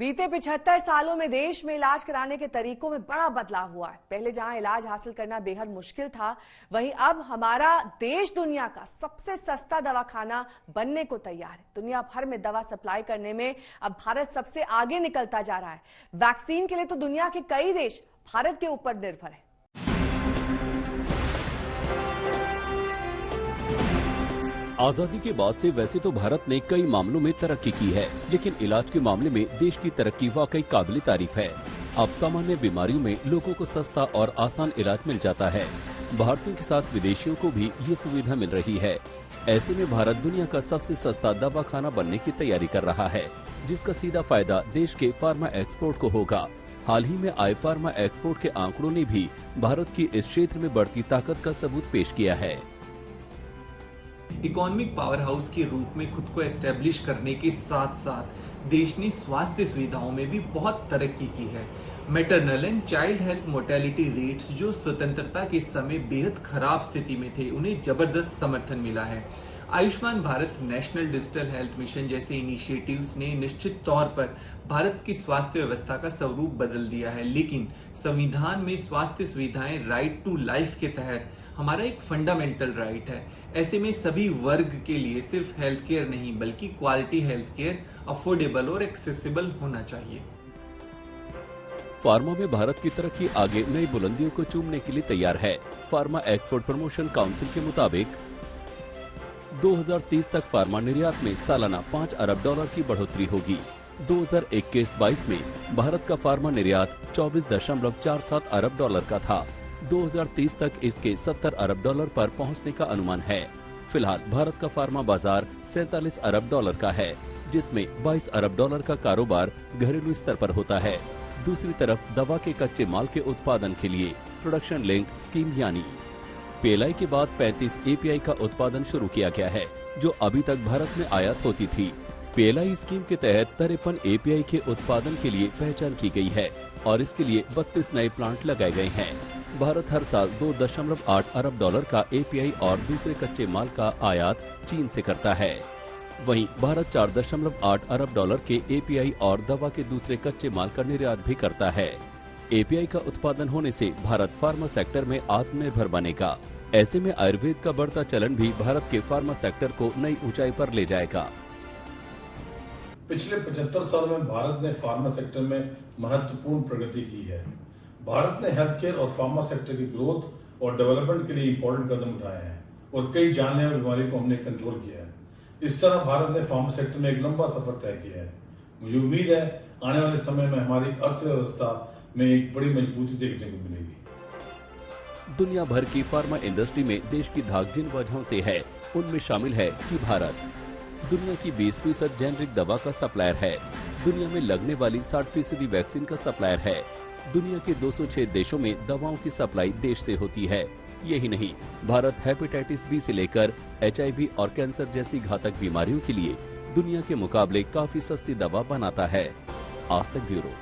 बीते 75 सालों में देश में इलाज कराने के तरीकों में बड़ा बदलाव हुआ है। पहले जहां इलाज हासिल करना बेहद मुश्किल था, वहीं अब हमारा देश दुनिया का सबसे सस्ता दवाखाना बनने को तैयार है। दुनिया भर में दवा सप्लाई करने में अब भारत सबसे आगे निकलता जा रहा है। वैक्सीन के लिए तो दुनिया के कई देश भारत के ऊपर निर्भर है। आजादी के बाद से वैसे तो भारत ने कई मामलों में तरक्की की है, लेकिन इलाज के मामले में देश की तरक्की वाकई काबिल तारीफ है। अब सामान्य बीमारियों में लोगों को सस्ता और आसान इलाज मिल जाता है। भारतीयों के साथ विदेशियों को भी ये सुविधा मिल रही है। ऐसे में भारत दुनिया का सबसे सस्ता दवाखाना बनने की तैयारी कर रहा है, जिसका सीधा फायदा देश के फार्मा एक्सपोर्ट को होगा। हाल ही में आए फार्मा एक्सपोर्ट के आंकड़ों ने भी भारत की इस क्षेत्र में बढ़ती ताकत का सबूत पेश किया है। इकोनॉमिक पावर हाउस के रूप में खुद को एस्टेब्लिश करने के साथ साथ देश ने स्वास्थ्य सुविधाओं में भी बहुत तरक्की की है। Maternal and child health mortality rates जो स्वतंत्रता के समय बेहद खराब स्थिति में थे, उन्हें जबरदस्त समर्थन मिला है। Ayushman Bharat, national digital health mission जैसे इनिशिएटिव्स ने निश्चित तौर पर भारत की स्वास्थ्य व्यवस्था का स्वरूप बदल दिया है, लेकिन संविधान में स्वास्थ्य सुविधाएं राइट टू लाइफ के तहत हमारा एक फंडामेंटल राइट है। ऐसे में सभी वर्ग के लिए सिर्फ हेल्थ केयर नहीं बल्कि क्वालिटी हेल्थ केयर अफोर्डेबल और एक्सेसिबल होना चाहिए। फार्मा में भारत की तरक्की आगे नई बुलंदियों को चूमने के लिए तैयार है। फार्मा एक्सपोर्ट प्रमोशन काउंसिल के मुताबिक 2030 तक फार्मा निर्यात में सालाना $5 अरब की बढ़ोतरी होगी। 2021-22 में भारत का फार्मा निर्यात $24.47 अरब का था। 2030 तक इसके $70 अरब पर पहुंचने का अनुमान है। फिलहाल भारत का फार्मा बाजार $47 अरब का है, जिसमें $22 अरब का कारोबार घरेलू स्तर पर होता है। दूसरी तरफ दवा के कच्चे माल के उत्पादन के लिए प्रोडक्शन लिंक स्कीम यानी PLI के बाद 35 API का उत्पादन शुरू किया गया है, जो अभी तक भारत में आयात होती थी। PLI स्कीम के तहत 53 API के उत्पादन के लिए पहचान की गई है और इसके लिए 32 नए प्लांट लगाए गए हैं। भारत हर साल $2.8 अरब का API और दूसरे कच्चे माल का आयात चीन से करता है। वहीं भारत $4.8 अरब के API और दवा के दूसरे कच्चे माल का निर्यात भी करता है। API का उत्पादन होने से भारत फार्मा सेक्टर में आत्मनिर्भर बनेगा। ऐसे में आयुर्वेद का बढ़ता चलन भी भारत के फार्मा सेक्टर को नई ऊंचाई पर ले जाएगा। पिछले 75 सालों में भारत ने फार्मा सेक्टर में महत्वपूर्ण प्रगति की है। भारत ने हेल्थ केयर और फार्मा सेक्टर की ग्रोथ और डेवलपमेंट के लिए इंपॉर्टेंट कदम उठाए हैं और कई जानलेवा बीमारियों को हमने कंट्रोल किया है। इस तरह भारत ने फार्मा सेक्टर में एक लंबा सफर तय किया है। मुझे उम्मीद है आने वाले समय में हमारी अर्थव्यवस्था में एक बड़ी मजबूती देखने को मिलेगी। दुनिया भर की फार्मा इंडस्ट्री में देश की धाक जिन वजहों से है, उनमें शामिल है कि भारत दुनिया की 20% जेनरिक दवा का सप्लायर है, दुनिया में लगने वाली 60% वैक्सीन का सप्लायर है, दुनिया के 206 देशों में दवाओं की सप्लाई देश से होती है। यही नहीं, भारत हेपेटाइटिस बी से लेकर HIV और कैंसर जैसी घातक बीमारियों के लिए दुनिया के मुकाबले काफी सस्ती दवा बनाता है। आज तक ब्यूरो।